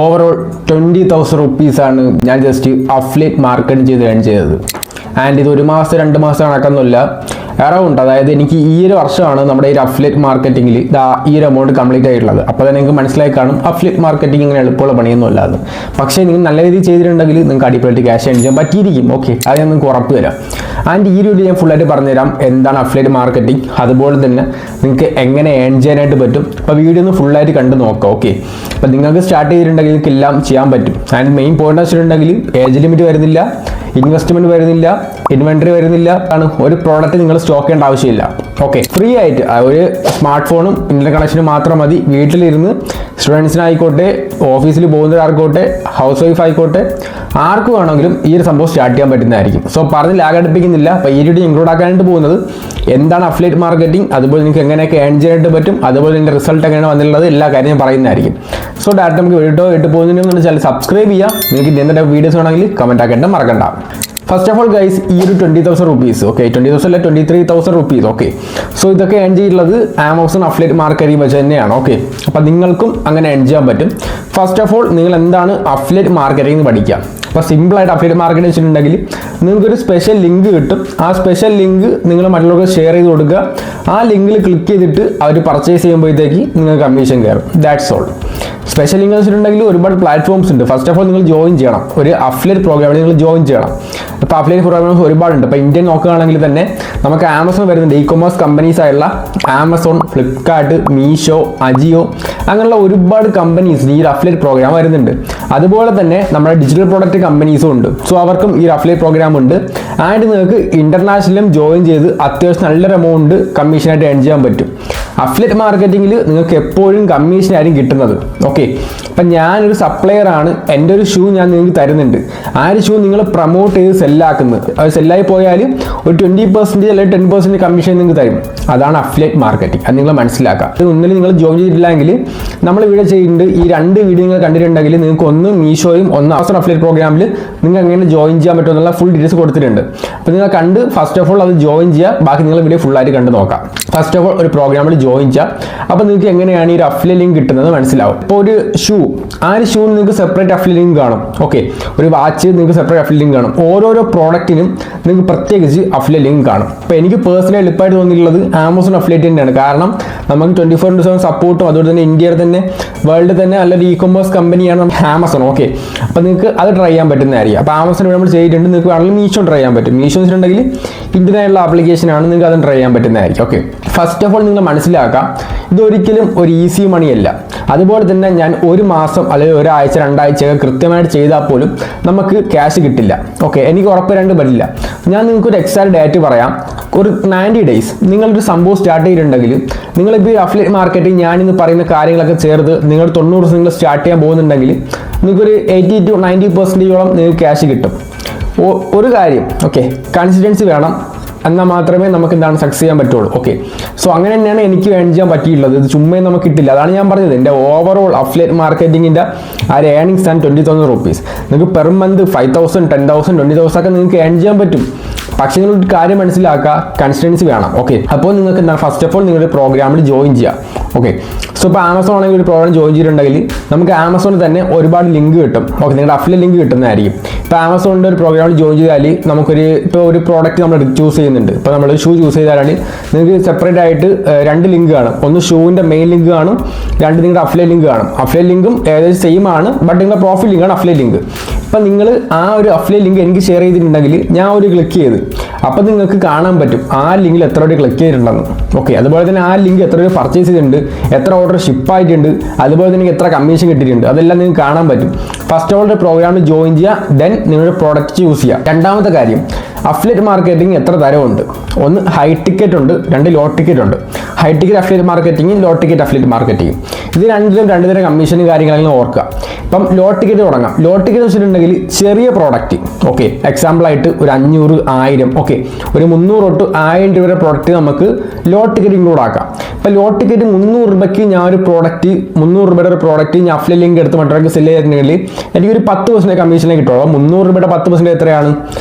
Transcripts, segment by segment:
Overall 20,000 റുപ്പീസാണ് ഞാൻ just affiliate marketing ചെയ്ത് ഏൺ ചെയ്തത്. ആൻഡ് ഇത് 1 മാസം 2 മാസം കണക്കൊന്നുമില്ല, അറൗണ്ട്, അതായത് എനിക്ക് ഈ ഒരു വർഷമാണ് നമ്മുടെ ഈ അഫ്ലിയേറ്റ് മാർക്കറ്റിംഗിൽ ഈ ഒരു എമൗണ്ട് കംപ്ലീറ്റ് ആയിട്ടുള്ളത്. അപ്പോൾ തന്നെ നിങ്ങൾക്ക് മനസ്സിലായി കാണും അഫ്ലിയേറ്റ് മാർക്കറ്റിംഗ് ഇങ്ങനെ എളുപ്പമുള്ള പണിയൊന്നും അല്ലാതെ. പക്ഷേ നിങ്ങൾ നല്ല രീതിയിൽ ചെയ്തിട്ടുണ്ടെങ്കിൽ നിങ്ങൾക്ക് അടിപൊളിയായിട്ട് ക്യാഷ് ഏൺ ചെയ്യാൻ പറ്റിയിരിക്കും. ഓക്കെ, അത് ഞാൻ നിങ്ങൾക്ക് ഉറപ്പ് തരാം. ആൻഡ് ഈ വീഡിയോ ഞാൻ ഫുള്ളായിട്ട് പറഞ്ഞുതരാം എന്താണ് അഫ്ലിയേറ്റ് മാർക്കറ്റിംഗ്, അതുപോലെ തന്നെ നിങ്ങൾക്ക് എങ്ങനെ ഏൺ ചെയ്യാനായിട്ട് പറ്റും. അപ്പോൾ വീഡിയോ ഒന്ന് ഫുള്ളായിട്ട് കണ്ട് നോക്കാം. ഓക്കെ, അപ്പോൾ നിങ്ങൾക്ക് സ്റ്റാർട്ട് ചെയ്തിട്ടുണ്ടെങ്കിൽ നിങ്ങൾക്ക് എല്ലാം ചെയ്യാൻ പറ്റും. ആൻഡ് മെയിൻ പോയിന്റ് വെച്ചിട്ടുണ്ടെങ്കിൽ ഏജ് ലിമിറ്റ് വരുന്നില്ല, ഇൻവെസ്റ്റ്മെന്റ് വരുന്നില്ല, ഇൻവെന്ററി വരുന്നില്ല, ആണ് ഒരു പ്രോഡക്റ്റ് നിങ്ങൾ സ്റ്റോക്ക് ചെയ്യേണ്ട ആവശ്യമില്ല. ഓക്കെ, ഫ്രീ ആയിട്ട് ഒരു സ്മാർട്ട് ഫോണും ഇന്റർനെറ്റ് കണക്ഷനും മാത്രം മതി. വീട്ടിലിരുന്ന് സ്റ്റുഡൻസിനായിക്കോട്ടെ, ഓഫീസിൽ പോകുന്നവരായിക്കോട്ടെ, ഹൗസ് വൈഫ് ആയിക്കോട്ടെ, ആർക്ക് വേണമെങ്കിലും ഈ ഒരു സംഭവം സ്റ്റാർട്ട് ചെയ്യാൻ പറ്റുന്നതായിരിക്കും. സോ പറഞ്ഞ് ലാഗടിപ്പിക്കുന്നില്ല. അപ്പോൾ ഈ വീഡിയോ ഇൻക്ലൂഡ് ആക്കാനായിട്ട് പോകുന്നത് എന്താണ് അഫ്ലിയേറ്റ് മാർക്കറ്റിംഗ്, അതുപോലെ നിങ്ങൾക്ക് എങ്ങനെയൊക്കെ ഏൺ ചെയ്യാനായിട്ട് പറ്റും, അതുപോലെ ഇതിൻ്റെ റിസൾട്ട് എങ്ങനെയാണ് വന്നിട്ടുള്ളത്, എല്ലാ കാര്യം ഞാൻ പറയുന്നതായിരിക്കും. സോ ഡയറക്റ്റ് നമുക്ക് വീഡിയോ ഇട്ട് പോകുന്നതിന് വെച്ചാൽ സബ്സ്ക്രൈബ് ചെയ്യാം. നിങ്ങൾക്ക് എന്തെങ്കിലും വീഡിയോസ് വേണമെങ്കിൽ കമൻറ്റ് ആക്കേണ്ട മറക്കണ്ട. ഫസ്റ്റ് ഓഫ് ഓൾ ഗൈസ്, ഈ ഒരു 20,000 റുപ്പീസ്, ഓക്കെ, 20,000 അല്ല 23,000 റുപ്പീസ്. ഓക്കെ, സോ ഇതൊക്കെ ഏൺ ചെയ്തിട്ടുള്ളത് ആമസോൺ അഫ്ലിയേറ്റ് മാർക്കറ്റിംഗ് വെച്ച് തന്നെയാണ്. ഓക്കെ, അപ്പോൾ നിങ്ങൾക്കും അങ്ങനെ ഏൺ ചെയ്യാൻ പറ്റും. ഫസ്റ്റ് ഓഫ് ഓൾ നിങ്ങൾ എന്താണ് അഫ്ലിയേറ്റ് മാർക്കറ്റിംഗ് എന്ന് പഠിക്കുക. അപ്പോൾ സിമ്പിളായിട്ട് അഫ്ലിയേറ്റ് മാർക്കറ്റിംഗ് വെച്ചിട്ടുണ്ടെങ്കിൽ നിങ്ങൾക്കൊരു സ്പെഷ്യൽ ലിങ്ക് കിട്ടും. ആ സ്പെഷ്യൽ ലിങ്ക് നിങ്ങൾ മറ്റുള്ളവർക്ക് ഷെയർ ചെയ്ത് കൊടുക്കുക. ആ ലിങ്കിൽ ക്ലിക്ക് ചെയ്തിട്ട് അവർ പർച്ചേസ് ചെയ്യുമ്പോഴത്തേക്ക് നിങ്ങൾക്ക് കമ്മീഷൻ കയറും. That's all. സ്പെഷ്യൽ ലിങ്ക് വെച്ചിട്ടുണ്ടെങ്കിൽ ഒരുപാട് പ്ലാറ്റ്ഫോംസ് ഉണ്ട്. ഫസ്റ്റ് ഓഫ് ഓൾ നിങ്ങൾ ജോയിൻ ചെയ്യണം. ഒരു അഫ്ലിയേറ്റ് പ്രോഗ്രാമിൽ നിങ്ങൾ ജോയിൻ ചെയ്യണം. ഇപ്പോൾ അഫ്ലിയേറ്റ് പ്രോഗ്രാംസ് ഒരുപാടുണ്ട്. ഇപ്പോൾ ഇന്ത്യൻ നോക്കുകയാണെങ്കിൽ തന്നെ നമുക്ക് ആമസോൺ വരുന്നുണ്ട്. ഇ കൊമേഴ്സ് കമ്പനീസ് ആയിട്ടുള്ള ആമസോൺ, ഫ്ലിപ്കാർട്ട്, മീഷോ, അജിയോ, അങ്ങനെയുള്ള ഒരുപാട് കമ്പനീസ് ഈ അഫ്ലിയേറ്റ് പ്രോഗ്രാം വരുന്നുണ്ട്. അതുപോലെ തന്നെ നമ്മുടെ ഡിജിറ്റൽ പ്രോഡക്റ്റ് കമ്പനീസും ഉണ്ട്. സോ അവർക്കും ഈ അഫ്ലിയേറ്റ് പ്രോഗ്രാം ഉണ്ട്. ആൻഡ് നിങ്ങൾക്ക് ഇന്റർനാഷണലും ജോയിൻ ചെയ്ത് അത്യാവശ്യം നല്ലൊരു എമൗണ്ട് കമ്മീഷനായിട്ട് ഏൺ ചെയ്യാൻ പറ്റും. അഫ്ലിയേറ്റ് മാർക്കറ്റിംഗിൽ നിങ്ങൾക്ക് എപ്പോഴും കമ്മീഷൻ ആയിരിക്കും കിട്ടുന്നത്. ഓക്കെ, അപ്പം ഞാനൊരു സപ്ലയർ ആണ്. എൻ്റെ ഒരു ഷൂ ഞാൻ നിങ്ങൾക്ക് തരുന്നുണ്ട്. ആ ഒരു ഷൂ നിങ്ങൾ പ്രൊമോട്ട് ചെയ്ത് സെല്ലാക്കുന്നത്, അത് സെല്ലായി പോയാൽ ഒരു 20% അല്ലെങ്കിൽ 10% കമ്മീഷൻ നിങ്ങൾക്ക് തരും. അതാണ് അഫ്ലിയേറ്റ് മാർക്കറ്റിംഗ്. അത് നിങ്ങൾ മനസ്സിലാക്കുക. അത് ഒന്നിൽ നിങ്ങൾ ജോയിൻ ചെയ്തിട്ടില്ലെങ്കിൽ നമ്മൾ വീഡിയോ ചെയ്യുന്നുണ്ട്. ഈ 2 വീഡിയോ നിങ്ങൾ കണ്ടിട്ടുണ്ടെങ്കിൽ നിങ്ങൾക്ക് ഒന്ന് മീഷോയും ഒന്ന് ആമസോൺ അഫ്ലിയേറ്റ് പ്രോഗ്രാമിൽ നിങ്ങൾക്ക് എങ്ങനെ ജോയിൻ ചെയ്യാൻ പറ്റുമെന്നുള്ള ഫുൾ ഡീറ്റെയിൽസ് കൊടുത്തിട്ടുണ്ട്. അപ്പോൾ നിങ്ങൾ കണ്ട് ഫസ്റ്റ് ഓഫ് ഓൾ അത് ജോയിൻ ചെയ്യുക. ബാക്കി നിങ്ങൾ വീഡിയോ ഫുള്ളായിട്ട് കണ്ട് നോക്കാം. ഫസ്റ്റ് ഓഫ് ഓൾ ഒരു പ്രോഗ്രാമിൽ ജോയിൻ ചെയ്യുക. അപ്പോൾ നിങ്ങൾക്ക് എങ്ങനെയാണ് ഈ ഒരു അഫ്ലിയേറ്റ് ലിങ്ക് കിട്ടുന്നത് മനസ്സിലാവും. ഇപ്പോൾ ഒരു ഷൂ, ആ ഒരു ഷൂ നിങ്ങൾക്ക് സെപ്പറേറ്റ് അഫ്ലിയേറ്റ് ലിങ്ക് കാണും. ഓക്കെ, ഒരു വാച്ച് നിങ്ങൾക്ക് സെപ്പറേറ്റ് അഫ്ലിയേറ്റ് ലിങ്ക് കാണും. ഓരോരോ പ്രോഡക്റ്റിനും നിങ്ങൾക്ക് പ്രത്യേകിച്ച് അഫ്ലിയേറ്റ് ലിങ്ക് കാണും. അപ്പോൾ എനിക്ക് പേഴ്സണലി എളുപ്പമായിട്ട് തോന്നിയിട്ടുള്ളത് ആമസോൺ അഫ്ലിയേറ്റ് തന്നെയാണ്. കാരണം നമുക്ക് 24/7 സപ്പോർട്ടും, അതുപോലെ തന്നെ ഇന്ത്യയിൽ തന്നെ വേൾഡിൽ തന്നെ നല്ലൊരു ഇ കൊമേഴ്സ് കമ്പനിയാണ് ആമസോൺ. ഓക്കെ, അപ്പോൾ നിങ്ങൾക്ക് അത് ട്രൈ ചെയ്യാൻ പറ്റുന്നതായിരിക്കും. അപ്പോൾ ആമസോൺ നമ്മൾ ചെയ്തിട്ടുണ്ട്. നിങ്ങൾക്ക് വേണമെങ്കിൽ മീഷോ ട്രൈ ചെയ്യാൻ പറ്റും. മീഷോ വെച്ചിട്ടുണ്ടെങ്കിൽ ഇന്ത്യനായുള്ള ആപ്ലിക്കേഷനാണ്, നിങ്ങൾക്ക് അതും ട്രൈ ചെയ്യാൻ പറ്റുന്നതായിരിക്കും. ഓക്കെ, ഫസ്റ്റ് ഓഫ് ഓൾ നിങ്ങൾ മനസ്സിലാക്കാം, ഇതൊരിക്കലും ഒരു ഈസി മണിയല്ല. അതുപോലെ തന്നെ ഞാൻ 1 മാസം അല്ലെങ്കിൽ ഒരാഴ്ച 2 ആഴ്ചയൊക്കെ കൃത്യമായിട്ട് ചെയ്താൽ പോലും നമുക്ക് ക്യാഷ് കിട്ടില്ല. ഓക്കെ, എനിക്ക് ഉറപ്പ് പറ്റില്ല. ഞാൻ നിങ്ങൾക്ക് ഒരു എക്സാക്ട് ഡേറ്റ് പറയാം. ഒരു 90 ഡേയ്സ് നിങ്ങളൊരു സംഭവം സ്റ്റാർട്ട് ചെയ്തിട്ടുണ്ടെങ്കിൽ, നിങ്ങളിപ്പോൾ ഈ അഫ്ലിയേറ്റ് മാർക്കറ്റിംഗ് ഞാനിന്ന് പറയുന്ന കാര്യങ്ങളൊക്കെ ചേർത്ത് നിങ്ങൾ 90 നിങ്ങൾ സ്റ്റാർട്ട് ചെയ്യാൻ പോകുന്നുണ്ടെങ്കിൽ നിങ്ങൾക്കൊരു 80 to 90% നിങ്ങൾക്ക് ക്യാഷ് കിട്ടും. ഒരു കാര്യം, ഓക്കെ, കൺസിസ്റ്റൻസി വേണം. എന്നാൽ മാത്രമേ നമുക്ക് എന്താണ് സക്സസ് ചെയ്യാൻ പറ്റുള്ളൂ. ഓക്കെ, സോ അങ്ങനെ തന്നെയാണ് എനിക്ക് ഏൺ ചെയ്യാൻ പറ്റിയിട്ടുള്ളത്. ഇത് ചുമ്മാ നമുക്ക് കിട്ടില്ല. അതാണ് ഞാൻ പറഞ്ഞത്, എൻ്റെ ഓവറോൾ അഫ്ലിയേറ്റ് മാർക്കറ്റിംഗിൻ്റെ ആ ഒരു ഏണിങ്സ് ആണ് 20,000 റുപ്പീസ്. നിങ്ങൾക്ക് പെർ മന്ത് 5,000, 10,000, 20,000 ഒക്കെ നിങ്ങൾക്ക് ഏൺ ചെയ്യാൻ പറ്റും. പക്ഷേ നിങ്ങളൊരു കാര്യം മനസ്സിലാക്കുക, കൺസിസ്റ്റൻസി വേണം. ഓക്കെ, അപ്പോൾ നിങ്ങൾക്ക് എന്താണ് ഫസ്റ്റ് ഓഫ് ഓൾ നിങ്ങളുടെ പ്രോഗ്രാമിൽ ജോയിൻ ചെയ്യാം. ഓക്കെ, സോ ഇപ്പോൾ ആമസോൺ ആണെങ്കിൽ ഒരു പ്രോഗ്രാം ജോയിൻ ചെയ്തിട്ടുണ്ടെങ്കിൽ നമുക്ക് ആമസോണിൽ തന്നെ ഒരുപാട് ലിങ്ക് കിട്ടും. ഓക്കെ, നിങ്ങളുടെ അഫ്ലിയേറ്റ് ലിങ്ക് കിട്ടുന്നതായിരിക്കും. ഇപ്പോൾ ആമസോണിൻ്റെ ഒരു പ്രോഗ്രാമിൽ ജോയിൻ ചെയ്താൽ ഇപ്പോൾ ഒരു പ്രോഡക്റ്റ് നമ്മൾ ചൂസ് ചെയ്യുന്നുണ്ട്. ഇപ്പോൾ നമ്മൾ ഷൂ ചൂസ് ചെയ്താലാണ് നിങ്ങൾക്ക് സെപ്പറേറ്റ് ആയിട്ട് 2 ലിങ്ക് കാണും. ഒന്ന് ഷൂവിൻ്റെ മെയിൻ ലിങ്ക് കാണും, 2 നിങ്ങളുടെ അഫ്ലിയേറ്റ് ലിങ്ക് കാണും. അഫ്ലിയേറ്റ് ലിങ്കും ഏകദേശം സെയിം ആണ്, ബട്ട് നിങ്ങളുടെ പ്രോഫിറ്റ് ലിങ്കാണ് അഫ്ലിയേറ്റ് ലിങ്ക്. ഇപ്പം നിങ്ങൾ ആ ഒരു അഫ്ലിയേറ്റ് ലിങ്ക് എനിക്ക് ഷെയർ ചെയ്തിട്ടുണ്ടെങ്കിൽ ഞാൻ ഒരു ക്ലിക്ക് ചെയ്ത്, അപ്പോൾ നിങ്ങൾക്ക് കാണാൻ പറ്റും ആ ലിങ്കിൽ എത്ര രൂപ ക്ലിക്ക് ചെയ്തിട്ടുണ്ടെന്ന്. ഓക്കെ, അതുപോലെ തന്നെ ആ ലിങ്ക് എത്ര രൂപ പർച്ചേസ് ചെയ്തിട്ടുണ്ട്, എത്ര ഓർഡർ ഷിപ്പ് ആയിട്ടുണ്ട്, അതുപോലെ തന്നെ എത്ര കമ്മീഷൻ കിട്ടിയിട്ടുണ്ട്, അതെല്ലാം നിങ്ങൾക്ക് കാണാൻ പറ്റും. ഫസ്റ്റ് ഓഫ് ഓൾ പ്രോഗ്രാമിൽ ജോയിൻ ചെയ്യുക, ദെൻ നിങ്ങളുടെ പ്രോഡക്റ്റ് ചൂസ് ചെയ്യുക. രണ്ടാമത്തെ കാര്യം, അഫ്ലിയേറ്റ് മാർക്കറ്റിംഗ് എത്ര തരമുണ്ട്. ഒന്ന് ഹൈ ടിക്കറ്റ് ഉണ്ട്, 2 ലോ ടിക്കറ്റ് ഉണ്ട്. High ticket affiliate marketing, low ticket affiliate marketing, ഇത് രണ്ടിലും 2 തരം കമ്മീഷനും കാര്യങ്ങളെല്ലാം ഓർക്കുക. ഇപ്പം ലോ ടിക്കറ്റ് തുടങ്ങാം. ലോ ടിക്കറ്റ് വെച്ചിട്ടുണ്ടെങ്കിൽ ചെറിയ പ്രോഡക്റ്റ്, ഓക്കെ, എക്സാമ്പിളായിട്ട് ഒരു 500, 1000, ഓക്കെ, ഒരു 300 തൊട്ട് 1000 രൂപയുടെ പ്രോഡക്റ്റ് നമുക്ക് ലോ ടിക്കറ്റ് ഇൻക്ലൂഡ് ആക്കാം. ഇപ്പം ലോ ടിക്കറ്റ് 300 രൂപയ്ക്ക് ഞാൻ ഒരു പ്രോഡക്റ്റ്, 300 രൂപയുടെ ഒരു പ്രോഡക്റ്റ് ഞാൻ അഫ്ലിയേറ്റ് ലിങ്ക് എടുത്ത് മറ്റൊരാൾക്ക് സെല് ചെയ്തിട്ടുണ്ടെങ്കിൽ എനിക്കൊരു 10% കമ്മീഷനെ കിട്ടുള്ളൂ. 300 രൂപയുടെ 10% എത്രയാണ്?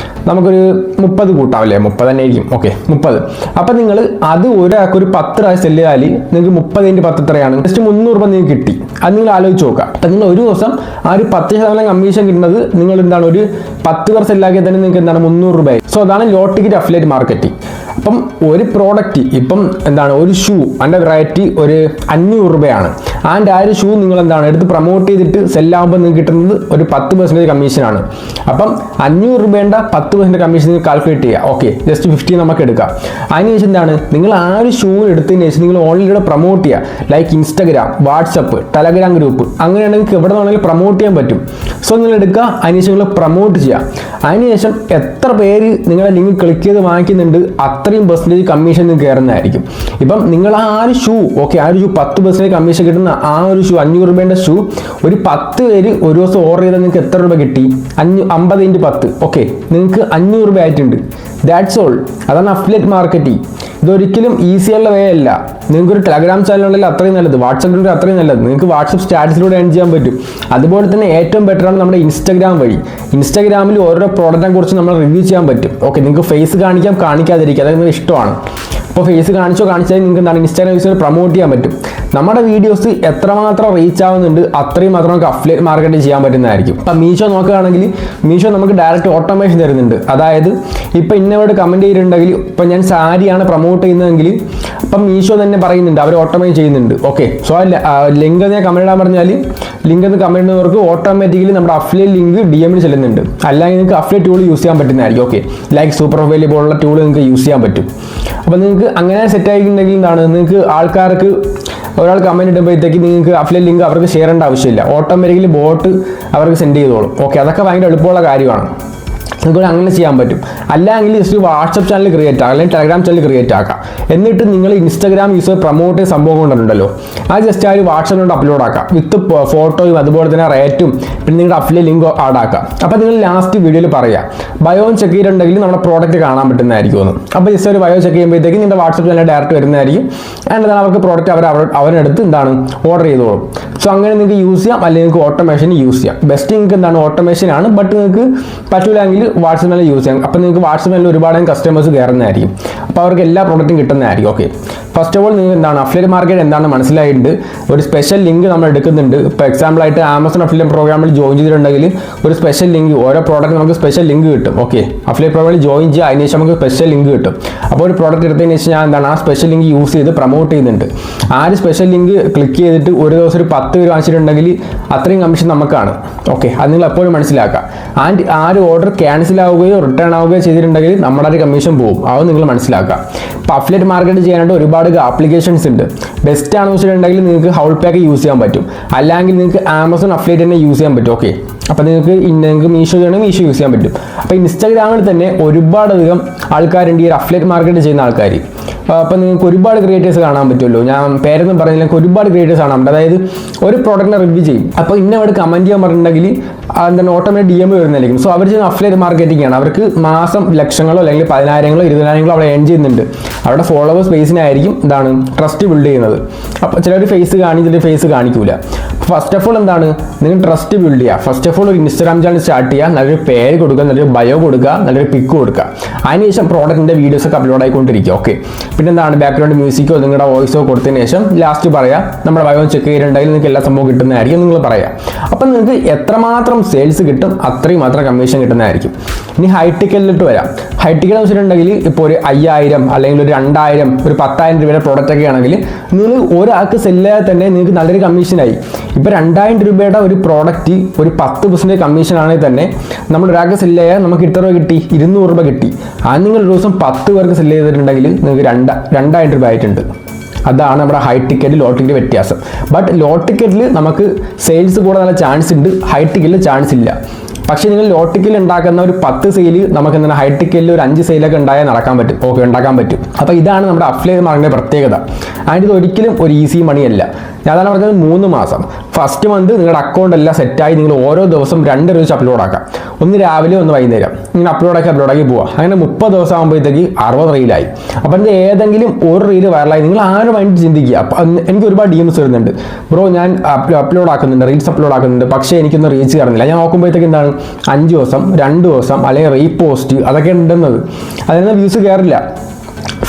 നമുക്കൊരു 30 കൂട്ടാം അല്ലേ? 30 തന്നെ ആയിരിക്കും. ഓക്കെ, 30. അപ്പം നിങ്ങൾ അത് ഒരാൾക്ക് ഒരു 10 രൂപ സെല് ചെയ്താൽ നിങ്ങൾക്ക് 30 × 10 എത്രയാണ്? ജസ്റ്റ് 300 രൂപ നിങ്ങൾക്ക് കിട്ടി. അത് നിങ്ങൾ ആലോചിച്ച് നോക്കുക. അപ്പം നിങ്ങൾ ഒരു ദിവസം ആ ഒരു 10% കമ്മീഷൻ കിട്ടുന്നത് നിങ്ങൾ എന്താണ് ഒരു 10 പേർ സെല്ലാക്കിയാൽ തന്നെ നിങ്ങൾക്ക് എന്താണ് 300 രൂപ. സോ അതാണ് ലോ ടിക്കറ്റ് അഫിലിയേറ്റ് മാർക്കറ്റിംഗ്. അപ്പം ഒരു പ്രോഡക്റ്റ് ഇപ്പം എന്താണ് ഒരു ഷൂ അതിൻ്റെ റേറ്റ് ഒരു 500 രൂപയാണ്. ആൻഡ് ആ ഒരു ഷൂ നിങ്ങൾ എന്താണ് എടുത്ത് പ്രൊമോട്ട് ചെയ്തിട്ട് സെല്ലാകുമ്പോൾ നിങ്ങൾക്ക് കിട്ടുന്നത് ഒരു 10% കമ്മീഷനാണ്. അപ്പം 500 രൂപേൻ്റെ 10% കമ്മീഷൻ നിങ്ങൾ കാൽക്കുലേറ്റ് ചെയ്യുക. ഓക്കെ, ജസ്റ്റ് 50 നമുക്ക് എടുക്കാം. അതിനുശേഷം എന്താണ് നിങ്ങൾ ആ ഒരു ഷൂ എടുത്തതിന് ശേഷം നിങ്ങൾ ഓൺലൈനിലൂടെ പ്രൊമോട്ട് ചെയ്യുക. Like Instagram, WhatsApp, Telegram group, അങ്ങനെയാണെങ്കിൽ എവിടെ നിന്നാണെങ്കിൽ പ്രൊമോട്ട് ചെയ്യാൻ പറ്റും. സോ നിങ്ങൾ എടുക്കുക, അതിനുശേഷം നിങ്ങൾ പ്രൊമോട്ട് ചെയ്യുക. അതിനുശേഷം എത്ര പേര് നിങ്ങളെ ലിങ്ക് ക്ലിക്ക് ചെയ്ത് വാങ്ങിക്കുന്നുണ്ട് അത്രയും പെർസെൻറ്റേജ് കമ്മീഷൻ നിങ്ങൾക്ക് കയറുന്നതായിരിക്കും. ഇപ്പം നിങ്ങൾ ആ ഒരു ഷൂ ഓക്കെ, ആ ഒരു ഷൂ 10% കമ്മീഷൻ കിട്ടുന്ന ആ ഒരു ഷൂ 500 രൂപേൻ്റെ ഷൂ ഒരു 10 പേര് ഒരു ദിവസം ഓർഡർ ചെയ്താൽ നിങ്ങൾക്ക് എത്ര രൂപ കിട്ടി? 50 × 10 ഓക്കെ, നിങ്ങൾക്ക് 500 രൂപ ആയിട്ടുണ്ട്. That's all. അതാണ് അഫിലിയേറ്റ് മാർക്കറ്റിംഗ്. ഇതൊരിക്കലും ഈസിയുള്ള വേ അല്ല. നിങ്ങൾക്കൊരു ടെലഗ്രാം ചാനൽ ഉണ്ടെങ്കിൽ അത്രയും നല്ലത്, വാട്സപ്പിലുണ്ടെങ്കിൽ അത്രയും നല്ലത്. നിങ്ങൾക്ക് വാട്സപ്പ് സ്റ്റാറ്റസിലൂടെ ഏൺ ചെയ്യാൻ പറ്റും. അതുപോലെ തന്നെ ഏറ്റവും ബെറ്ററാണ് നമ്മുടെ ഇൻസ്റ്റാഗ്രാം വഴി. ഇൻസ്റ്റാഗ്രാമിൽ ഓരോ പ്രോഡക്റ്റിനെ കുറിച്ച് നമ്മൾ റിവ്യൂ ചെയ്യാൻ പറ്റും. ഓക്കെ, നിങ്ങൾക്ക് ഫേസ് കാണിക്കാം, കാണിക്കാതിരിക്കുക, അതായത് നിങ്ങൾക്ക് ഇഷ്ടമാണ്. അപ്പോൾ ഫേസ് കാണിച്ചാൽ നിങ്ങൾക്ക് എന്താണ് ഇൻസ്റ്റാഗ്രാം യൂസ് പ്രൊമോട്ട് ചെയ്യാൻ പറ്റും. നമ്മുടെ വീഡിയോസ് എത്രമാത്രം റീച്ച് ആവുന്നുണ്ട് അത്രയും മാത്രം നമുക്ക് അഫിലിയേറ്റ് മാർക്കറ്റിംഗ് ചെയ്യാൻ പറ്റുന്നതായിരിക്കും. ഇപ്പം മീഷോ നോക്കുകയാണെങ്കിൽ മീഷോ നമുക്ക് ഡയറക്റ്റ് ഓട്ടോമേഷൻ തരുന്നുണ്ട്. അതായത് ഇപ്പം ഇന്നോട് കമൻറ്റ് ചെയ്തിട്ടുണ്ടെങ്കിൽ ഇപ്പം ഞാൻ സാരിയാണ് പ്രൊമോട്ട് ചെയ്യുന്നതെങ്കിൽ അപ്പം മീഷോ തന്നെ പറയുന്നുണ്ട് അവർ ഓട്ടോമേറ്റ് ചെയ്യുന്നുണ്ട്. ഓക്കെ, സോ ലിങ്ക് ഞാൻ കമൻറ്റ് ഇടാൻ പറഞ്ഞാൽ ലിങ്ക് എന്ന് കമൻറ്റ് ചെയ്യുന്നവർക്ക് ഓട്ടോമാറ്റിക്കലി നമ്മുടെ അഫിലിയേറ്റ് ലിങ്ക് DM ചെല്ലുന്നുണ്ട്. അല്ലെങ്കിൽ നിങ്ങൾക്ക് അഫിലിയേറ്റ് ടൂൾ യൂസ് ചെയ്യാൻ പറ്റുന്നതായിരിക്കും. ഓക്കെ, ലൈക്ക് സൂപ്പർ പ്രൊഫൈൽ പോലുള്ള ടൂൾ നിങ്ങൾക്ക് യൂസ് ചെയ്യാൻ പറ്റും. അപ്പോൾ നിങ്ങൾക്ക് അങ്ങനെ സെറ്റ് ആയിട്ടുണ്ടെങ്കിൽ എന്താണ് നിങ്ങൾക്ക് ആൾക്കാർക്ക് ഒരാൾ കമൻറ്റ് ഇടുമ്പോഴത്തേക്ക് നിങ്ങൾക്ക് അഫിലിയേറ്റ് ലിങ്ക് അവർക്ക് ഷെയർ ചെയ്യേണ്ട ആവശ്യമില്ല. ഓട്ടോമാറ്റിക്കലി ബോട്ട് അവർക്ക് സെൻഡ് ചെയ്തോളും. ഓക്കെ, അതൊക്കെ ഭയങ്കര എളുപ്പമുള്ള കാര്യമാണ്. നിങ്ങൾക്ക് അങ്ങനെ ചെയ്യാൻ പറ്റും. അല്ലെങ്കിൽ ജസ്റ്റ് വാട്സപ്പ് ചാനൽ ക്രിയേറ്റ് ആക്കാം, അല്ലെങ്കിൽ ടെലഗ്രാം ചാനൽ ക്രിയേറ്റ് ആക്കാം. എന്നിട്ട് നിങ്ങൾ ഇൻസ്റ്റാഗ്രാം യൂസർ പ്രൊമോട്ട് ചെയ്ത സംഭവം കൊണ്ടുണ്ടല്ലോ, അത് ജസ്റ്റ് ആ ഒരു വാട്സപ്പിലോട്ട് അപ്ലോഡ് ആക്കാം വിത്ത് ഫോട്ടോയും അതുപോലെ തന്നെ റേറ്റും പിന്നെ നിങ്ങളുടെ അഫിലിയേറ്റ് ലിങ്ക് ആഡ് ആക്കാം. അപ്പോൾ നിങ്ങൾ ലാസ്റ്റ് വീഡിയോയിൽ പറയാം ബയോ ചെക്ക് ചെയ്തിട്ടുണ്ടെങ്കിൽ നമ്മുടെ പ്രോഡക്റ്റ് കാണാൻ പറ്റുന്നതായിരിക്കും എന്ന്. അപ്പോൾ ജസ്റ്റ് ഒരു ബയോ ചെക്ക് ചെയ്യുമ്പോഴത്തേക്ക് നിങ്ങളുടെ വാട്സപ്പ് ചാനൽ ഡയറക്റ്റ് വരുന്നതായിരിക്കും. ആൻഡ് എന്താണ് അവർക്ക് പ്രോഡക്റ്റ് അവരെടുത്ത് എന്താണ് ഓർഡർ ചെയ്തോളും. സോ അങ്ങനെ നിങ്ങൾക്ക് യൂസ് ചെയ്യാം, അല്ലെങ്കിൽ നിങ്ങൾക്ക് ഓട്ടോമേഷൻ യൂസ് ചെയ്യാം. ബെസ്റ്റ് നിങ്ങൾക്ക് എന്താണ് ഓട്ടോമേഷൻ ആണ്. ബട്ട് നിങ്ങൾക്ക് പറ്റില്ലെങ്കിൽ വാട്സപ്പ് ചാനൽ യൂസ് ചെയ്യാം. അപ്പോൾ നിങ്ങൾക്ക് വാട്സപ്പ് ചാനൽ ഒരുപാട് കസ്റ്റമേഴ്സ് കയറുന്നതായിരിക്കും. അപ്പോൾ അവർക്ക് എല്ലാ പ്രോഡക്റ്റും കിട്ടുന്നതായിരിക്കും. ഓക്കെ, ഫസ്റ്റ് ഓഫ് ഓൾ നിങ്ങൾക്ക് എന്താണ് അഫിലിയേറ്റ് മാർക്കറ്റ് എന്താണെന്ന് മനസ്സിലായിട്ടുണ്ട്. ഒരു സ്പെഷ്യൽ ലിങ്ക് നമ്മൾ എടുക്കുന്നുണ്ട്. ഇപ്പോൾ എക്സാമ്പിളായിട്ട് ആമസോൺ അഫിലിയേറ്റ് പ്രോഗ്രാമിൽ ജോയിൻ ചെയ്തിട്ടുണ്ടെങ്കിൽ ഒരു സ്പെഷ്യൽ ലിങ്ക്, ഓരോ പ്രോഡക്റ്റ് നമുക്ക് സ്പെഷ്യൽ ലിങ്ക് കിട്ടും. ഓക്കെ, അഫിലിയേറ്റ് പ്രോഗ്രാമിൽ ജോയിൻ ചെയ്യുക, അതിനുശേഷം നമുക്ക് സ്പെഷ്യൽ ലിങ്ക് കിട്ടും. അപ്പോൾ ഒരു പ്രോഡക്റ്റ് എടുത്തതിന് ശേഷം ഞാൻ എന്താണ് ആ സ്പെഷ്യൽ ലിങ്ക് യൂസ് ചെയ്ത് പ്രൊമോട്ട് ചെയ്യുന്നുണ്ട്. ആ ഒരു സ്പെഷ്യൽ ലിങ്ക് ക്ലിക്ക് ചെയ്തിട്ട് ഒരു ദിവസം ഒരു 10 പേര് വാങ്ങിച്ചിട്ടുണ്ടെങ്കിൽ അത്രയും കമ്മീഷൻ നമുക്കാണ്. ഓക്കെ, അത് നിങ്ങൾ എപ്പോഴും മനസ്സിലാക്കുക. ആൻഡ് ആ ഒരു ഓർഡർ ക്യാൻസൽ ആവുകയോ റിട്ടേൺ ആവുകയോ ചെയ്തിട്ടുണ്ടെങ്കിൽ നമ്മുടെ ഒരു കമ്മീഷൻ പോകും. അത് നിങ്ങൾ മനസ്സിലാക്കുക. ഇപ്പോൾ അഫിലിയേറ്റ് മാർക്കറ്റ് ചെയ്യാനായിട്ട് ഒരുപാട് ആപ്ലിക്കേഷൻസ് ഉണ്ട്. ബെസ്റ്റ് ആണെന്ന് വെച്ചിട്ടുണ്ടെങ്കിൽ നിങ്ങൾക്ക് ഹൗൾ പാക്ക് യൂസ് ചെയ്യാൻ പറ്റും, അല്ലെങ്കിൽ നിങ്ങൾക്ക് ആമസോൺ അഫിലിയേറ്റ് തന്നെ യൂസ് ചെയ്യാൻ പറ്റും. ഓക്കെ, അപ്പോൾ നിങ്ങൾക്ക് മീഷോ ചെയ്യണമെങ്കിൽ മീഷോ യൂസ് ചെയ്യാൻ പറ്റും. അപ്പോൾ ഇൻസ്റ്റാഗ്രാമിൽ തന്നെ ഒരുപാടധികം ആൾക്കാരുണ്ട് ഈ ഒരു അഫിലിയേറ്റ് മാർക്കറ്റ് ചെയ്യുന്ന ആൾക്കാർ. അപ്പോൾ നിങ്ങൾക്ക് ഒരുപാട് ക്രിയേറ്റേഴ്സ് കാണാൻ പറ്റുമല്ലോ. ഞാൻ പേരൊന്നും പറഞ്ഞില്ല, ഒരുപാട് ക്രിയേറ്റേഴ്സ് കാണാൻ പറ്റും. അതായത് ഒരു പ്രോഡക്റ്റിനെ റിവ്യൂ ചെയ്യും. അപ്പോൾ ഇന്നവിടെ കമൻറ്റ് ചെയ്യാൻ പറഞ്ഞിട്ടുണ്ടെങ്കിൽ എന്താണ് ഓട്ടോമാറ്റിക് DM വരുന്നതായിരിക്കും. സോ അവർ ചെയ്യുന്ന അഫിലിയേറ്റ് മാർക്കറ്റിംഗ് ആണ്. അവർക്ക് മാസം ലക്ഷങ്ങളോ അല്ലെങ്കിൽ 10,000-ങ്ങളോ 20,000-ങ്ങളോ അവിടെ ഏൺ ചെയ്യുന്നുണ്ട്. അവരുടെ ഫോളോവേഴ്സ് ബേസിനായിരിക്കും എന്താണ് ട്രസ്റ്റ് ബിൽഡ് ചെയ്യുന്നത്. അപ്പോൾ ചിലർ ഫേസ് ചിലർ ഫേസ് കാണിക്കൂല. ഫസ്റ്റ് ഓഫ് ഓൾ എന്താണ് നിങ്ങൾ ട്രസ്റ്റ് ബിൽഡ് ചെയ്യുക. ഫസ്റ്റ് ഓഫ് ഓൾ ഒരു ഇൻസ്റ്റാഗ്രാം ചാനൽ സ്റ്റാർട്ട് ചെയ്യുക, നല്ലൊരു പേര് കൊടുക്കുക, നല്ലൊരു ബയോ കൊടുക്കുക, നല്ലൊരു പിക്ക് കൊടുക്കുക. അതിനുശേഷം പ്രോഡക്റ്റിൻ്റെ വീഡിയോസൊക്കെ അപ്ലോഡ് ആയിക്കൊണ്ടിരിക്കുക. ഓക്കെ, പിന്നെ എന്താണ് ബാക്ക്ഗ്രൗണ്ട് മ്യൂസിക്കോ നിങ്ങളുടെ വോയിസോ കൊടുത്തതിന് ശേഷം ലാസ്റ്റ് പറയാം നമ്മുടെ ബയോ ചെക്ക് ചെയ്തിട്ടുണ്ടെങ്കിൽ നിങ്ങൾക്ക് എല്ലാ സംഭവം കിട്ടുന്നതായിരിക്കും നിങ്ങൾ പറയാം. അപ്പം നിങ്ങൾക്ക് എത്രമാത്രം സെയിൽസ് കിട്ടും അത്രയും മാത്രം കമ്മീഷൻ കിട്ടുന്നതായിരിക്കും. ഇനി ഹൈ ടിക്കറ്റിലിട്ട് വരാം. ഹൈ ടിക്കറ്റ് വെച്ചിട്ടുണ്ടെങ്കിൽ ഇപ്പോൾ ഒരു 5,000 അല്ലെങ്കിൽ ഒരു 2,000 ഒരു 10,000 രൂപയുടെ പ്രോഡക്റ്റ് ഒക്കെ ആണെങ്കിൽ നിങ്ങൾ ഒരാൾക്ക് സെല്ലാതെ തന്നെ നിങ്ങൾക്ക് നല്ലൊരു കമ്മീഷനായി. ഇപ്പോൾ 2,000 രൂപയുടെ ഒരു പ്രോഡക്റ്റ് ഒരു 10% കമ്മീഷൻ ആണെങ്കിൽ തന്നെ നമ്മൾ ഒരാൾക്ക് സെല്ല് ചെയ്യാൻ നമുക്ക് ഇത്ര രൂപ കിട്ടി, 200 രൂപ കിട്ടി. അത് നിങ്ങൾ ഒരു ദിവസം 10 പേർക്ക് സെല്ല് ചെയ്തിട്ടുണ്ടെങ്കിൽ നിങ്ങൾക്ക് 2,000 രൂപ ആയിട്ടുണ്ട്. അതാണ് നമ്മുടെ ഹൈ ടിക്കറ്റ് ലോ ടിക്കറ്റ് വ്യത്യാസം. ബട്ട് ലോ ടിക്കറ്റിൽ നമുക്ക് സെയിൽസ് കൂടാൻ നല്ല ചാൻസ് ഉണ്ട്, ഹൈ ടിക്കറ്റിൽ ചാൻസ് ഇല്ല. പക്ഷേ നിങ്ങൾ ലോ ടിക്കറ്റിൽ ഉണ്ടാക്കുന്ന ഒരു 10 സെയിൽ നമുക്ക് എന്താണ് ഹൈ ടിക്കറ്റിൽ ഒരു 5 സെയിലൊക്കെ ഉണ്ടായാൽ നടക്കാൻ പറ്റും. ഓക്കെ, ഉണ്ടാക്കാൻ പറ്റും. അപ്പോൾ ഇതാണ് നമ്മുടെ അഫിലിയേറ്റ് മാർക്കറ്റിൻ്റെ പ്രത്യേകത. ആൻഡ് ഇത് ഒരിക്കലും ഒരു ഈസി മണിയല്ല. ഞാൻ അതാണ് പറഞ്ഞത് 3 മാസം. ഫസ്റ്റ് മന്ത് നിങ്ങളുടെ അക്കൗണ്ട് എല്ലാം സെറ്റായി നിങ്ങൾ ഓരോ ദിവസം 2 റീൽസ് അപ്ലോഡ് ആക്കാം. ഒന്ന് രാവിലെ ഒന്ന് വൈകുന്നേരം ഇങ്ങനെ അപ്ലോഡാക്കി പോവുക. അങ്ങനെ 30 ദിവസം ആകുമ്പോഴത്തേക്ക് 60 റീലായി. അപ്പം ഇത് ഏതെങ്കിലും ഒരു റീല് വൈറലായി നിങ്ങൾ ആരും മൈൻഡ് ചിന്തിക്കുക. അപ്പം എനിക്ക് ഒരുപാട് DMs വരുന്നുണ്ട്, ബ്രോ ഞാൻ അപ്ലോഡ് ആക്കുന്നുണ്ട്, റീൽസ് അപ്ലോഡ് ആക്കുന്നുണ്ട്, പക്ഷേ എനിക്കൊന്നും റീച്ച് കയറുന്നില്ല. ഞാൻ നോക്കുമ്പോഴത്തേക്ക് എന്താണ് 5 ദിവസം 2 ദിവസം അല്ലെങ്കിൽ റീപോസ്റ്റ് അതൊക്കെ ഉണ്ടെന്നത്, അതിന് വ്യൂസ് കയറില്ല.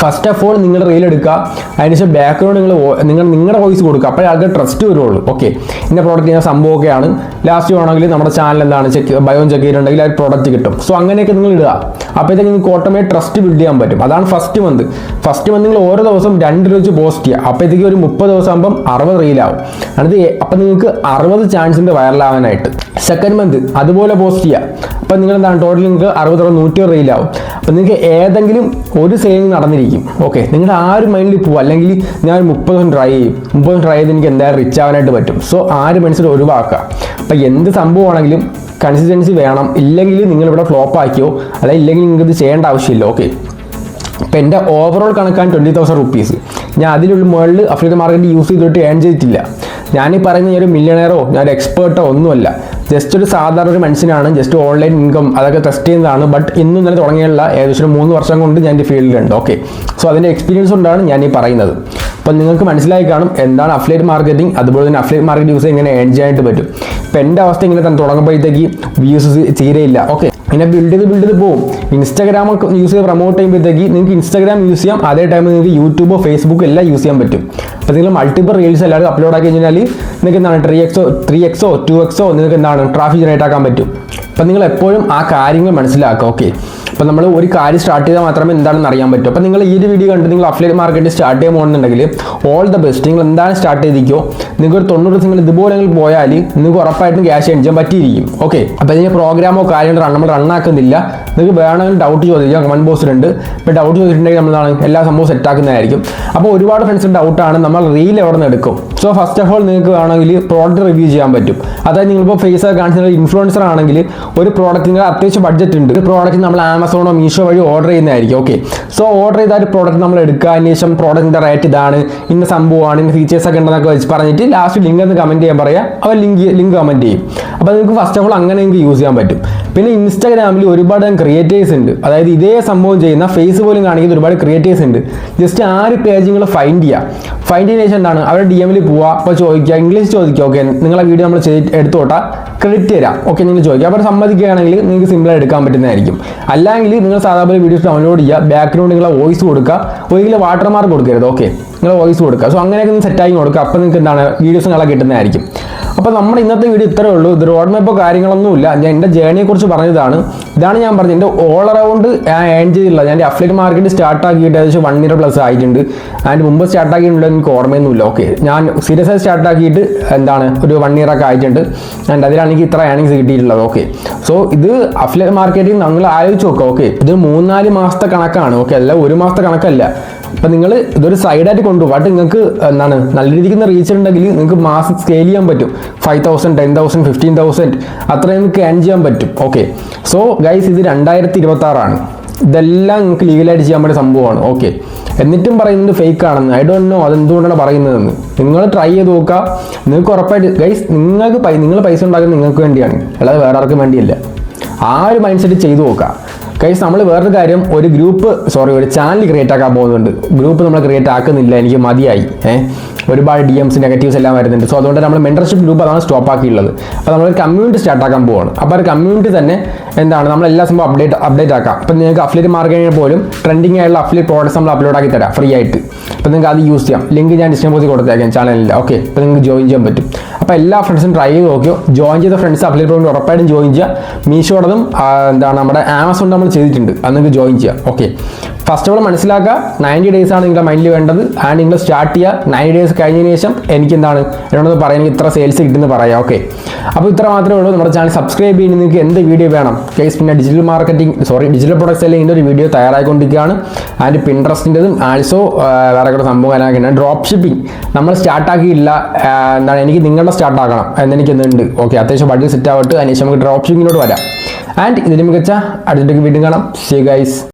ഫസ്റ്റ് ഓഫ് ഓൾ നിങ്ങൾ റീൽ എടുക്കുക, അതിനുശേഷം ബാക്ക്ഗ്രൗണ്ട് നിങ്ങളുടെ വോയിസ് കൊടുക്കുക, അപ്പോഴേ ആൾക്ക് ട്രസ്റ്റ് വരുള്ളൂ. ഓക്കെ, ഇന്ന പ്രോഡക്റ്റ് ചെയ്യുന്ന സംഭവമൊക്കെയാണ്, ലാസ്റ്റ് വേണമെങ്കിൽ നമ്മുടെ ചാനൽ എന്താണ് ബയോ ചെക്ക് ചെയ്തിട്ടുണ്ടെങ്കിൽ ആ പ്രോഡക്റ്റ് കിട്ടും. സോ അങ്ങനെയൊക്കെ നിങ്ങൾ ഇടുക, അപ്പോഴത്തേക്ക് നിങ്ങൾക്ക് ഓട്ടോമാറ്റിക് ട്രസ്റ്റ് ബിൽഡ് ചെയ്യാൻ പറ്റും. അതാണ് ഫസ്റ്റ് മന്ത് നിങ്ങൾ ഓരോ ദിവസം 2 വെച്ച് പോസ്റ്റ് ചെയ്യുക, അപ്പോഴത്തേക്ക് ഒരു 30 ദിവസം ആകുമ്പം 60 റീലാവും. അപ്പം നിങ്ങൾക്ക് 60 ചാൻസ് ഉണ്ട് വൈറലാവാനായിട്ട്. സെക്കൻഡ് മന്ത് അതുപോലെ പോസ്റ്റ് ചെയ്യുക, അപ്പം നിങ്ങൾ എന്താണ് ടോട്ടൽ നിങ്ങൾക്ക് 60 100 റീലാവും. അപ്പം നിങ്ങൾക്ക് ഏതെങ്കിലും ഒരു സെയിലിംഗ് നടന്നിരിക്കും. ഓക്കെ, നിങ്ങളുടെ ആ ഒരു മൈൻഡിൽ പോകും, അല്ലെങ്കിൽ ഞാൻ 30 ട്രൈ ചെയ്യും, 30 ട്രൈ ചെയ്ത് എനിക്ക് എന്തായാലും റിച്ച് ആവാനായിട്ട് പറ്റും. സോ ആ ഒരു മനസ്സിൽ ഒഴിവാക്കുക. അപ്പം എന്ത് സംഭവമാണെങ്കിലും കൺസിസ്റ്റൻസി വേണം, ഇല്ലെങ്കിൽ നിങ്ങളിവിടെ ഫ്ലോപ്പ് ആക്കിയോ, അല്ലെങ്കിൽ ഇല്ലെങ്കിൽ നിങ്ങൾക്ക് ഇത് ചെയ്യേണ്ട ആവശ്യമില്ല. ഓക്കെ, ഇപ്പം എൻ്റെ ഓവറോൾ കണക്കാണ് 20,000 റുപ്പീസ്. ഞാൻ അതിലുള്ള മുകളിൽ അഫിലിയേറ്റ് മാർക്കറ്റ് യൂസ് ചെയ്തിട്ട് ഏൺ ചെയ്തിട്ടില്ല. ഞാനീ പറയുന്ന ഒരു മില്യണയറോ ഞാൻ ഒരു എക്സ്പേർട്ടോ ഒന്നുമല്ല, ജസ്റ്റ് ഒരു സാധാരണ ഒരു മനുഷ്യനാണ്. ജസ്റ്റ് ഓൺലൈൻ ഇൻകം അതൊക്കെ ടെസ്റ്റ് ചെയ്യുന്നതാണ്. ബട്ട് ഇന്നും തന്നെ തുടങ്ങിയുള്ള ഏകദേശം 3 വർഷം കൊണ്ട് ഞാൻ ഈ ഫീൽഡിലുണ്ട്. ഓക്കെ, സോ അതിൻ്റെ എക്സ്പീരിയൻസ് കൊണ്ടാണ് ഞാൻ ഈ പറയുന്നത്. അപ്പം നിങ്ങൾക്ക് മനസ്സിലായി കാണും എന്താണ് അഫിലിയേറ്റ് മാർക്കറ്റിംഗ്, അതുപോലെ തന്നെ അഫിലിയേറ്റ് മാർക്കറ്റ് യൂസ് എങ്ങനെ ഏൺ ചെയ്യാനായിട്ട് പറ്റും. ഇപ്പം എൻ്റെ അവസ്ഥ ഇങ്ങനെ തന്നെ തുടങ്ങുമ്പോഴത്തേക്ക് വ്യൂസ് തീരെയില്ല. ഓക്കെ, പിന്നെ ബിൽഡ് ചെയ്ത് പോകും. ഇൻസ്റ്റാഗ്രാം യൂസ് ചെയ്ത് പ്രൊമോട്ട് ചെയ്യുമ്പോഴത്തേക്ക് നിങ്ങൾക്ക് ഇൻസ്റ്റാഗ്രാം യൂസ് ചെയ്യാം, അതേ ടൈം നിങ്ങൾക്ക് യൂട്യൂബോ ഫേസ്ബുക്കോ എല്ലാം യൂസ് ചെയ്യാൻ പറ്റും. അപ്പോൾ നിങ്ങൾ മൾട്ടിപ്പിൾ റീൽസ് എല്ലാവരും അപ്ലോഡ് ആക്കി കഴിഞ്ഞാൽ നിങ്ങൾക്ക് എന്താണ് 3x 2x നിങ്ങൾക്ക് എന്താണ് ട്രാഫിക് ജനറേറ്റ് ആക്കാൻ പറ്റും. അപ്പം നിങ്ങൾ എപ്പോഴും ആ കാര്യങ്ങൾ മനസ്സിലാക്കുക. ഓക്കെ, അപ്പോൾ നമ്മൾ ഒരു കാര്യം സ്റ്റാർട്ട് ചെയ്താൽ മാത്രമേ എന്താണെന്ന് അറിയാൻ പറ്റൂ. അപ്പോൾ നിങ്ങൾ ഈ ഒരു വീഡിയോ കണ്ട് നിങ്ങൾ അഫിലിയേറ്റ് മാർക്കറ്റ് സ്റ്റാർട്ട് ചെയ്യാൻ പോകുന്നുണ്ടെങ്കിൽ ഓൾ ദ ബെസ്റ്റ്. നിങ്ങൾ എന്താണ് സ്റ്റാർട്ട് ചെയ്തിരിക്കോ, നിങ്ങൾക്ക് ഒരു 90 ദിവസം നിങ്ങൾ ഇതുപോലെ പോയാൽ നിങ്ങൾക്ക് ഉറപ്പായിട്ടും ക്യാഷ് ഏൺ ചെയ്യാൻ പറ്റിയിരിക്കും. ഓക്കെ, അപ്പോൾ ഇതിന് പ്രോഗ്രാമോ കാര്യങ്ങളോ നമ്മൾ റണ്ണാക്കുന്നില്ല. നിങ്ങൾക്ക് വേണമെങ്കിൽ ഡൗട്ട് ചോദിക്കാം, കമന്റ് ബോക്സിലുണ്ട്. ഇപ്പോൾ ഡൗട്ട് ചോദിച്ചിട്ടുണ്ടെങ്കിൽ നമ്മളാണ് എല്ലാ സംഭവം സെറ്റാക്കുന്നതായിരിക്കും. അപ്പോൾ ഒരുപാട് ഫ്രണ്ട്സിന് ഡൗട്ടാണ് നമ്മൾ റീൽ എവിടെ നിന്ന് എടുക്കും. സോ ഫസ്റ്റ് ഓഫ് ഓൾ നിങ്ങൾക്ക് വേണമെങ്കിൽ പ്രോഡക്റ്റ് റിവ്യൂ ചെയ്യാൻ പറ്റും. അതായത് നിങ്ങളിപ്പോൾ ഫേസ് ഒക്കെ കാണിച്ച ഇൻഫ്ലുവൻസർ ആണെങ്കിൽ ഒരു പ്രോഡക്റ്റിന് അത്യാവശ്യം ബഡ്ജറ്റ് ഉണ്ട്, ഒരു പ്രോഡക്റ്റ് നമ്മൾ ആമസോണോ മീഷോ വഴി ഓർഡർ ചെയ്യുന്നതായിരിക്കും. ഓക്കെ, സോ ഓർഡർ ചെയ്ത ഒരു പ്രോഡക്റ്റ് നമ്മൾ എടുക്കുക, അതിന് ശേഷം പ്രോഡക്റ്റിൻ്റെ റേറ്റ് ഇതാണ്, ഇന്ന സംഭവമാണ്, ഇന്ന ഫീച്ചേഴ്സ് ഒക്കെ ഉണ്ടെന്നൊക്കെ വെച്ച് പറഞ്ഞിട്ട് ലാസ്റ്റ് ലിങ്ക് എന്ന് കമൻറ്റ് ചെയ്യാൻ പറയാം, അവർ ലിങ്ക് കമൻറ്റ് ചെയ്യും. അപ്പോൾ നിങ്ങൾക്ക് ഫസ്റ്റ് ഓഫ് ഓൾ അങ്ങനെ നിങ്ങൾക്ക് യൂസ് ചെയ്യാൻ പറ്റും. പിന്നെ ഇൻസ്റ്റാഗ്രാമിൽ ഒരുപാട് ക്രിയേറ്റേഴ്സ് ഉണ്ട്, അതായത് ഇതേ സംഭവം ചെയ്യുന്ന ഫേസ് പോലും കാണിക്കുന്ന ഒരുപാട് ക്രിയേറ്റേഴ്സ് ഉണ്ട്. ജസ്റ്റ് ആ ഒരു പേജ് നിങ്ങൾ ഫൈൻഡ് ചെയ്തതിനു ശേഷം എന്താണ് അവരുടെ DM പോവുക, അപ്പോൾ ചോദിക്കുക, ഇംഗ്ലീഷ് ചോദിക്കുക. ഓക്കെ, നിങ്ങളെ വീഡിയോ നമ്മൾ എടുത്തോട്ടാ ക്രെഡിറ്റ് തരാം. ഓക്കെ, നിങ്ങൾ ചോദിക്കുക, അപ്പോൾ സമ്മതിക്കുകയാണെങ്കിൽ നിങ്ങൾക്ക് സിമ്പിളായി എടുക്കാൻ പറ്റുന്നതായിരിക്കും. അല്ലെങ്കിൽ നിങ്ങൾ സാധാരണ വീഡിയോസ് ഡൗൺലോഡ് ചെയ്യുക, ബാക്ക്ഗ്രൗണ്ട് നിങ്ങളെ വോയിസ് കൊടുക്കുക, ഒരിക്കലും വാട്ടർമാർക്ക് കൊടുക്കരുത്. ഓക്കെ, നിങ്ങൾ വോയിസ് കൊടുക്കുക. സോ അങ്ങനെയൊക്കെ നിങ്ങൾ സെറ്റാക്കി കൊടുക്കുക, അപ്പോൾ നിങ്ങൾക്ക് എന്താണ് വീഡിയോസ് നിങ്ങളെ കിട്ടുന്നതായിരിക്കും. അപ്പോൾ നമ്മുടെ ഇന്നത്തെ വീഡിയോ ഇത്രയേ ഉള്ളൂ. ഇത് റോഡ് മാപ്പോ കാര്യങ്ങളൊന്നുമില്ല, ഞാൻ എൻ്റെ ജേണിയെക്കുറിച്ച് പറഞ്ഞതാണ്. ഇതാണ് ഞാൻ പറഞ്ഞത്, എൻ്റെ ഓൾ അറൗണ്ട് ഞാൻ ഏൺ ചെയ്തിട്ടുള്ളത്. ഞാൻ അഫിലിയേറ്റ് മാർക്കറ്റ് സ്റ്റാർട്ട് ആക്കിയിട്ട് ഏകദേശം 1 year പ്ലസ് ആയിട്ടുണ്ട്. അതിന് മുമ്പ് സ്റ്റാർട്ട് ആക്കിയിട്ടുണ്ടെങ്കിൽ എനിക്ക് ഓർമ്മയൊന്നുമില്ല. ഓക്കെ, ഞാൻ സീരിയസ് ആയി സ്റ്റാർട്ട് ആക്കിയിട്ട് എന്താണ് ഒരു 1 year ഒക്കെ ആയിട്ടുണ്ട്. ആൻഡ് അതിലാണ് എനിക്ക് ഇത്ര ഏണിങ്സ് കിട്ടിയിട്ടുള്ളത്. ഓക്കെ, സോ ഇത് അഫിലിയേറ്റ് മാർക്കറ്റിംഗ് നിങ്ങൾ ആലോചിച്ച് നോക്കുക. ഓക്കെ, ഇത് 3-4 മാസത്തെ കണക്കാണ്. ഓക്കെ, അല്ല 1 മാസത്തെ കണക്കല്ല. അപ്പം നിങ്ങൾ ഇതൊരു സൈഡായിട്ട് കൊണ്ടുപോകും. ബട്ട് നിങ്ങൾക്ക് എന്താണ് നല്ല രീതിക്ക് റീച്ച് ഉണ്ടെങ്കിൽ നിങ്ങൾക്ക് മാസം സ്കെയിൽ ചെയ്യാൻ പറ്റും. 5,000 10,000 15,000 അത്രയും നിങ്ങൾക്ക് ഏൺ ചെയ്യാൻ പറ്റും. ഓക്കെ, സോ ഗൈസ് ഇത് 2026 ഇതെല്ലാം നിങ്ങൾക്ക് ലീഗലായിട്ട് ചെയ്യാൻ പറ്റിയ സംഭവമാണ്. ഓക്കെ, എന്നിട്ടും പറയുന്നത് ഫേക്ക് ആണെന്ന്. ഐ ഡോണ്ട് നോ അതെന്തുകൊണ്ടാണ് പറയുന്നതെന്ന്. നിങ്ങൾ ട്രൈ ചെയ്ത് നോക്കുക, നിങ്ങൾക്ക് ഉറപ്പായിട്ട് ഗൈസ് നിങ്ങൾ പൈസ ഉണ്ടാക്കുന്നത് നിങ്ങൾക്ക് വേണ്ടിയാണ്, അല്ലാതെ വേറെ ആർക്കും വേണ്ടിയല്ല. ആ ഒരു മൈൻഡ് സെറ്റ് ചെയ്തു നോക്കുക. ഗൈസ് നമ്മൾ വേറൊരു കാര്യം, ഒരു ചാനൽ ക്രിയേറ്റ് ആക്കാൻ പോകുന്നുണ്ട്. ഗ്രൂപ്പ് നമ്മൾ ക്രിയേറ്റ് ആക്കുന്നില്ല, എനിക്ക് മതിയായി. ഒരുപാട് DMs നെഗറ്റീവ്സ് എല്ലാം വരുന്നുണ്ട്. സോ അതുകൊണ്ട് നമ്മൾ മെൻറ്റർഷിപ്പ് ഗ്രൂപ്പ് അതാണ് സ്റ്റോപ്പ് ആക്കിയുള്ളത്. അപ്പോൾ നമ്മളൊരു കമ്മ്യൂണിറ്റി സ്റ്റാർട്ട് ആക്കാൻ പോവാണ്. അപ്പോൾ ഒരു കമ്മ്യൂണിറ്റി തന്നെ എന്താണ് നമ്മളെല്ലാ സംഭവം അപ്ഡേറ്റ് ആക്കാം. അപ്പോൾ നിങ്ങൾക്ക് അഫിലിയേറ്റ് മാർക്കറ്റിംഗ് പോലും ട്രെൻഡിങ് ആയിട്ടുള്ള അഫിലിയേറ്റ് പ്രോഡക്ട്സ് നമ്മൾ അപ്ലോഡ് ആക്കി തരാം ഫ്രീ ആയിട്ട്. അപ്പോൾ നിങ്ങൾക്ക് അത് യൂസ് ചെയ്യാം. ലിങ്ക് ഞാൻ ഡിസ്ക്രിപ്ഷൻ ബോക്സിൽ കൊടുത്തേക്കാം ചാനലിൽ. ഓക്കെ, അപ്പോൾ നിങ്ങൾക്ക് ജോയിൻ ചെയ്യാൻ പറ്റും. അപ്പോൾ എല്ലാ ഫ്രണ്ട്സും ട്രൈ ചെയ്ത് നോക്കിയോ. ജോയിൻ ചെയ്ത ഫ്രണ്ട്സ് അഫിലിയേറ്റ് പ്രോഗ്രാം ഉറപ്പായിട്ടും ജോയിൻ ചെയ്യുക. മീഷോടതും എന്താണ് നമ്മുടെ ആമസോൺ നമ്മൾ ചെയ്തിട്ടുണ്ട്, അത് നിങ്ങൾക്ക് ജോയിൻ ചെയ്യാം. ഓക്കെ, ഫസ്റ്റ് ഓഫ് ഓൾ മനസ്സിലാക്കുക, 90 days ആണ് നിങ്ങളുടെ മൈൻഡിൽ വേണ്ടത്. ആൻഡ് നിങ്ങൾ സ്റ്റാർട്ട് ചെയ്യുക. 90 days കഴിഞ്ഞതിന് ശേഷം എനിക്ക് എന്താണ് എന്നോട് പറയാൻ ഇത്ര സെയിൽസ് കിട്ടുമെന്ന് പറയാം. ഓക്കെ, അപ്പോൾ ഇത്ര മാത്രമേ ഉള്ളൂ. നമ്മുടെ ചാനൽ സബ്സ്ക്രൈബ് ചെയ്യുന്ന നിങ്ങൾക്ക് എന്ത് വീഡിയോ വേണം കേസ്, പിന്നെ ഡിജിറ്റൽ പ്രൊഡക്ട്സ് സെല്ലിങ്ങിൻ്റെ ഒരു വീഡിയോ തയ്യാറായിക്കൊണ്ടിരിക്കുകയാണ്. ആൻഡ് പിൻട്രസ്റ്റിൻ്റെതും ആൾസോ വേറെ കുറേ സംഭവം കാര്യങ്ങളൊക്കെ. ഡ്രോപ്പ് ഷിപ്പിംഗ് നമ്മൾ സ്റ്റാർട്ടാക്കിയില്ല, എന്താണ് എനിക്ക് നിങ്ങളുടെ സ്റ്റാർട്ട് ആക്കണം എന്നെനിക്ക് എന്തുണ്ട്. ഓക്കെ, അത്യാവശ്യം ബഡ്ജറ്റ് സെറ്റ് ആവട്ടെ, അതിനുശേഷം നമുക്ക് ഡ്രോപ്പ് ഷിപ്പിങ്ങിലോട്ട് വരാം. ആൻഡ് ഇതിന് മികച്ച അടുത്തേക്ക് വീണ്ടും കാണാം. See guys.